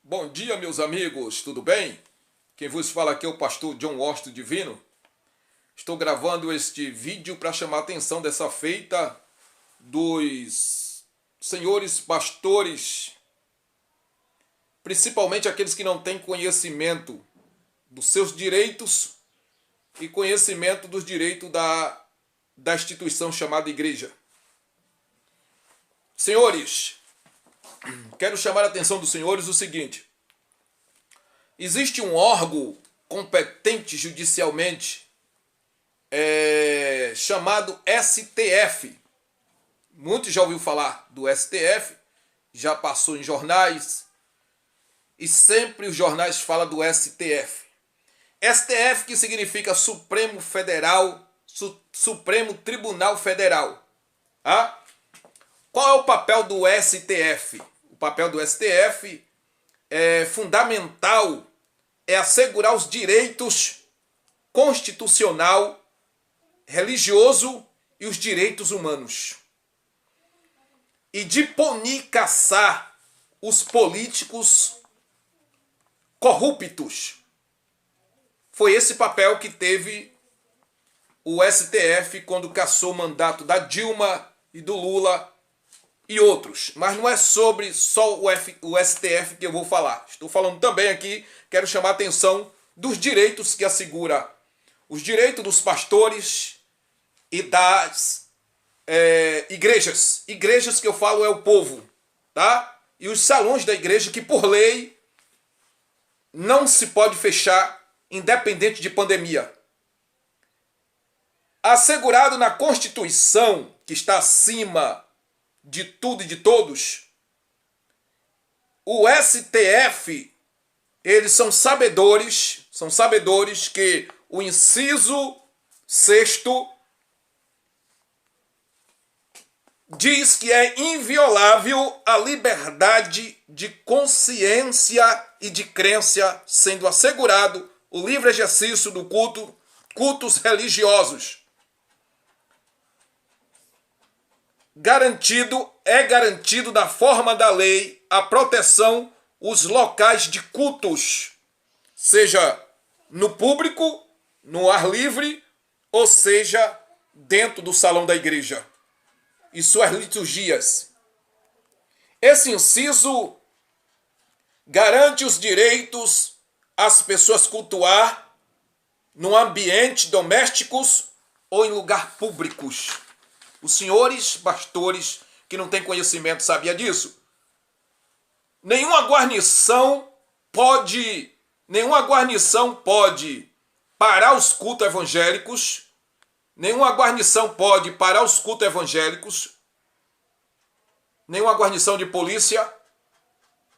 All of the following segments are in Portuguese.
Bom dia, meus amigos, tudo bem? Quem vos fala aqui é o pastor John Washington Divino. Estou gravando este vídeo para chamar a atenção dessa feita dos senhores pastores, principalmente aqueles que não têm conhecimento dos seus direitos e conhecimento dos direitos da instituição chamada igreja. Senhores, quero chamar a atenção dos senhores o seguinte: existe um órgão competente judicialmente chamado STF. Muitos já ouviram falar do STF, já passou em jornais e sempre os jornais falam do STF. STF que significa Supremo Tribunal Federal. Ah? Qual é o papel do STF? O papel do STF é fundamental, é assegurar os direitos constitucional, religioso e os direitos humanos. E de punir, caçar os políticos corruptos. Foi esse papel que teve o STF quando cassou o mandato da Dilma e do Lula e outros. Mas não é sobre só o STF que eu vou falar. Estou falando também aqui, quero chamar a atenção dos direitos que assegura os direitos dos pastores e das igrejas. Igrejas que eu falo é o povo, tá? E os salões da igreja que por lei não se pode fechar independente de pandemia. Assegurado na Constituição, que está acima de tudo e de todos, o STF, eles são sabedores que o inciso 6º diz que é inviolável a liberdade de consciência e de crença, sendo assegurado o livre exercício do cultos religiosos. Garantido da forma da lei a proteção os locais de cultos, seja no público, no ar livre, ou seja dentro do salão da igreja e suas liturgias. Esse inciso garante os direitos às pessoas cultuar no ambiente domésticos ou em lugares públicos. Os senhores pastores que não têm conhecimento sabia disso? Nenhuma guarnição pode parar os cultos evangélicos. Nenhuma guarnição pode parar os cultos evangélicos. Nenhuma guarnição de polícia,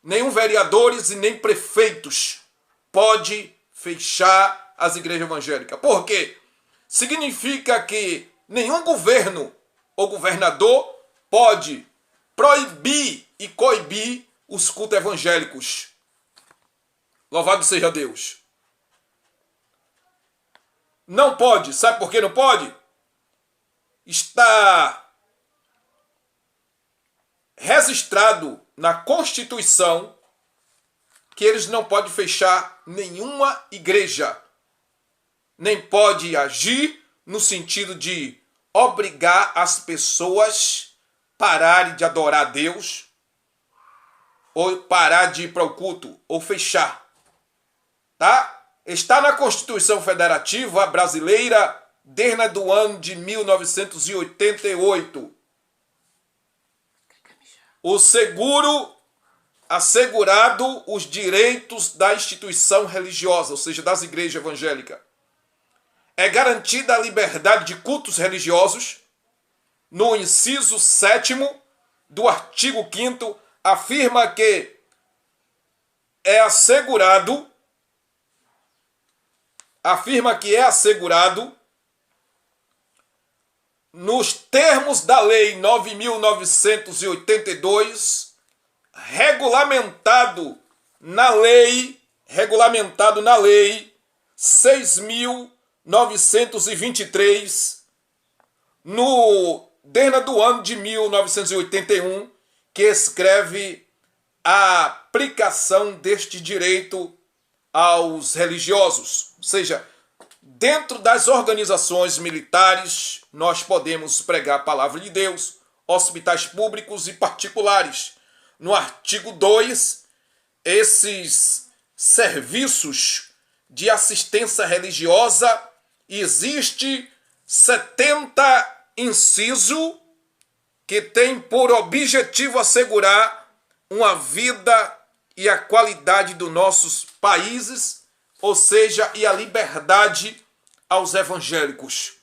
nenhum vereadores e nem prefeitos pode fechar as igrejas evangélicas. Por quê? Significa que nenhum governo ou governador pode proibir e coibir os cultos evangélicos. Louvado seja Deus. Não pode. Sabe por que não pode? Está registrado na Constituição que eles não podem fechar nenhuma igreja. Nem pode agir no sentido de obrigar as pessoas a pararem de adorar a Deus, ou parar de ir para o culto, ou fechar. Tá? Está na Constituição Federativa Brasileira desde o ano de 1988. O assegurado os direitos da instituição religiosa, ou seja, das igrejas evangélicas. É garantida a liberdade de cultos religiosos. No inciso 7º do artigo 5º, afirma que é assegurado nos termos da Lei 9.982, regulamentado na Lei 6.923, desde o ano de 1981, que escreve a aplicação deste direito aos religiosos. Ou seja, dentro das organizações militares, nós podemos pregar a palavra de Deus, hospitais públicos e particulares. No artigo 2, esses serviços de assistência religiosa, existe 70 inciso que tem por objetivo assegurar uma vida e a qualidade dos nossos países, ou seja, e a liberdade aos evangélicos.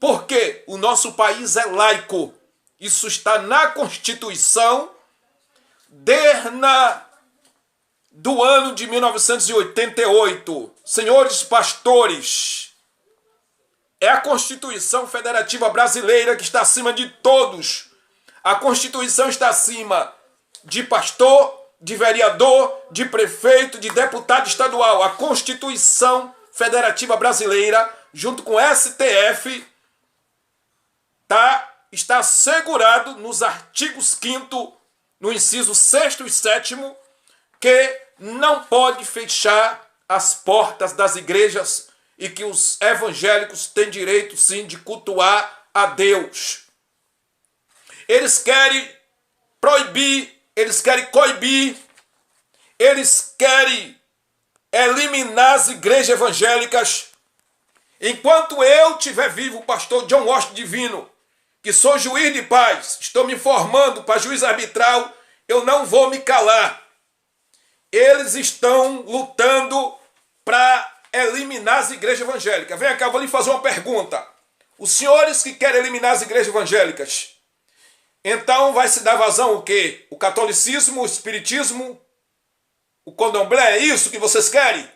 Porque o nosso país é laico. Isso está na Constituição desde do ano de 1988. Senhores pastores, é a Constituição Federativa Brasileira que está acima de todos. A Constituição está acima de pastor, de vereador, de prefeito, de deputado estadual. A Constituição Federativa Brasileira, junto com o STF, está assegurado nos artigos 5º, no inciso 6º e 7º, que não pode fechar as portas das igrejas e que os evangélicos têm direito, sim, de cultuar a Deus. Eles querem proibir, eles querem coibir, eles querem eliminar as igrejas evangélicas. Enquanto eu estiver vivo, o pastor John Washington Divino, que sou juiz de paz, estou me formando para juiz arbitral, eu não vou me calar. Eles estão lutando para eliminar as igrejas evangélicas. Vem cá, eu vou lhe fazer uma pergunta. Os senhores que querem eliminar as igrejas evangélicas, então vai se dar vazão o quê? O catolicismo, o espiritismo, o candomblé, é isso que vocês querem?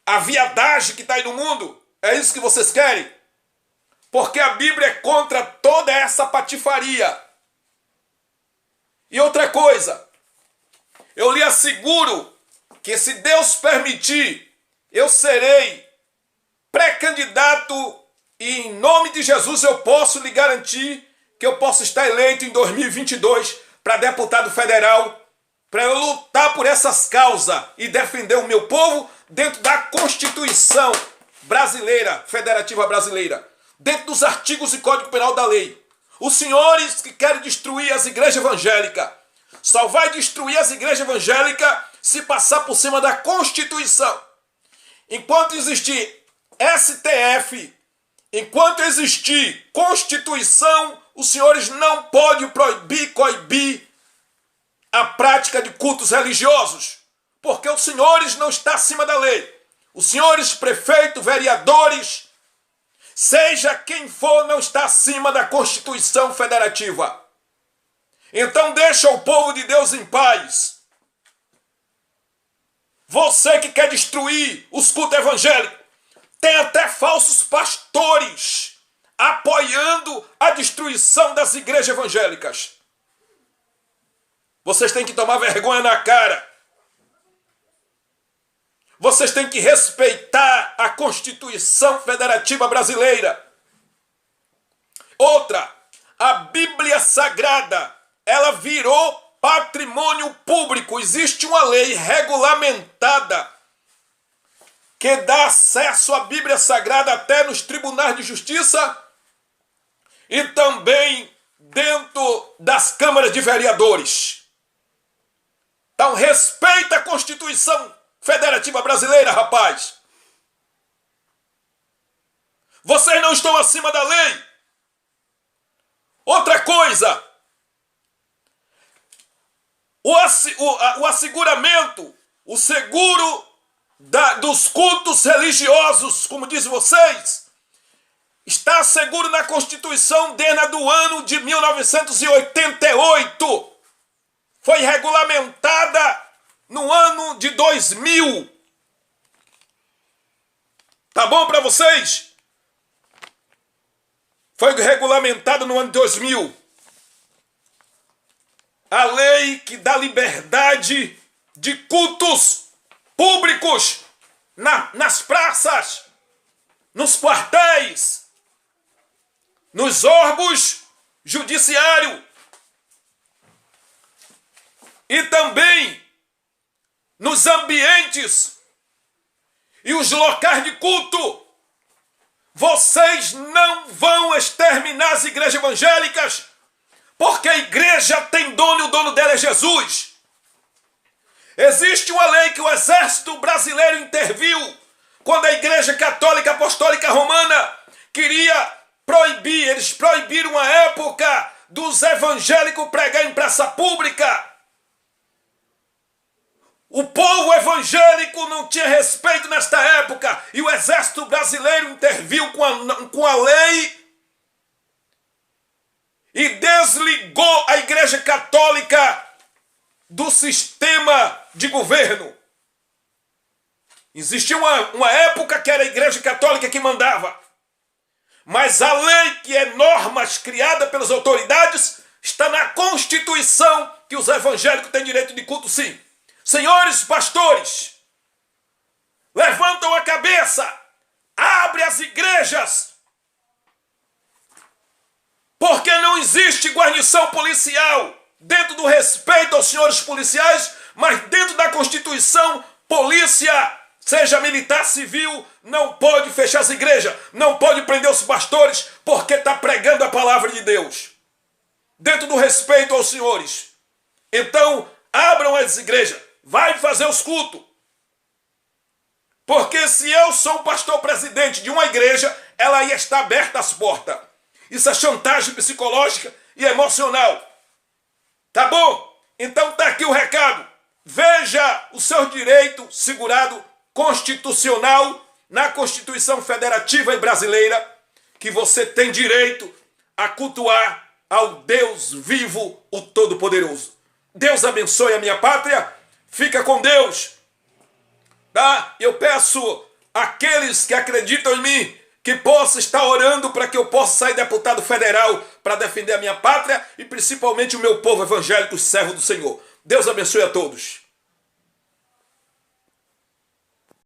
A viadagem que está aí no mundo, é isso que vocês querem? Porque a Bíblia é contra toda essa patifaria. E outra coisa, eu lhe asseguro que se Deus permitir, eu serei pré-candidato e em nome de Jesus eu posso lhe garantir que eu posso estar eleito em 2022 para deputado federal, para eu lutar por essas causas e defender o meu povo dentro da Constituição brasileira, federativa brasileira, dentro dos artigos e Código Penal da lei. Os senhores que querem destruir as igrejas evangélicas, só vai destruir as igrejas evangélicas se passar por cima da Constituição. Enquanto existir STF, enquanto existir Constituição, os senhores não podem proibir, coibir a prática de cultos religiosos, porque os senhores não estão acima da lei. Os senhores prefeitos, vereadores, seja quem for, não está acima da Constituição Federativa. Então deixa o povo de Deus em paz. Você que quer destruir os cultos evangélicos, tem até falsos pastores apoiando a destruição das igrejas evangélicas. Vocês têm que tomar vergonha na cara. Vocês têm que respeitar a Constituição Federativa Brasileira. Outra, a Bíblia Sagrada, ela virou patrimônio público. Existe uma lei regulamentada que dá acesso à Bíblia Sagrada até nos tribunais de justiça e também dentro das câmaras de vereadores. Então respeita a Constituição Federativa Brasileira, rapaz. Vocês não estão acima da lei. Outra coisa, o asseguramento, o seguro dos cultos religiosos, como dizem vocês, está seguro na Constituição desde o ano de 1988. Foi regulamentada no ano de 2000. Tá bom para vocês? Foi regulamentada no ano de 2000. A lei que dá liberdade de cultos públicos nas praças, nos quartéis, nos órgãos judiciários. e também nos ambientes e os locais de culto. Vocês não vão exterminar as igrejas evangélicas, porque a igreja tem dono e o dono dela é Jesus. Existe uma lei que o exército brasileiro interviu quando a Igreja Católica Apostólica Romana queria proibir. Eles proibiram a época dos evangélicos pregar em praça pública. O povo evangélico não tinha respeito nesta época e o exército brasileiro interviu com a lei e desligou a Igreja Católica do sistema de governo. Existia uma época que era a Igreja Católica que mandava, mas a lei, que é normas criadas pelas autoridades, está na Constituição, que os evangélicos têm direito de culto, sim. Senhores pastores, levantam a cabeça, abre as igrejas, porque não existe guarnição policial dentro do respeito aos senhores policiais, mas dentro da Constituição, polícia, seja militar, civil, não pode fechar as igrejas, não pode prender os pastores, porque está pregando a palavra de Deus, dentro do respeito aos senhores. Então, abram as igrejas, vai fazer os cultos. Porque se eu sou o pastor presidente de uma igreja, ela ia estar aberta as portas. Isso é chantagem psicológica e emocional. Tá bom? Então tá aqui o recado. Veja o seu direito segurado constitucional na Constituição Federativa e Brasileira, que você tem direito a cultuar ao Deus vivo, o Todo-Poderoso. Deus abençoe a minha pátria. Fica com Deus. Tá? Eu peço àqueles que acreditam em mim que possa estar orando para que eu possa sair deputado federal para defender a minha pátria e principalmente o meu povo evangélico, servo do Senhor. Deus abençoe a todos.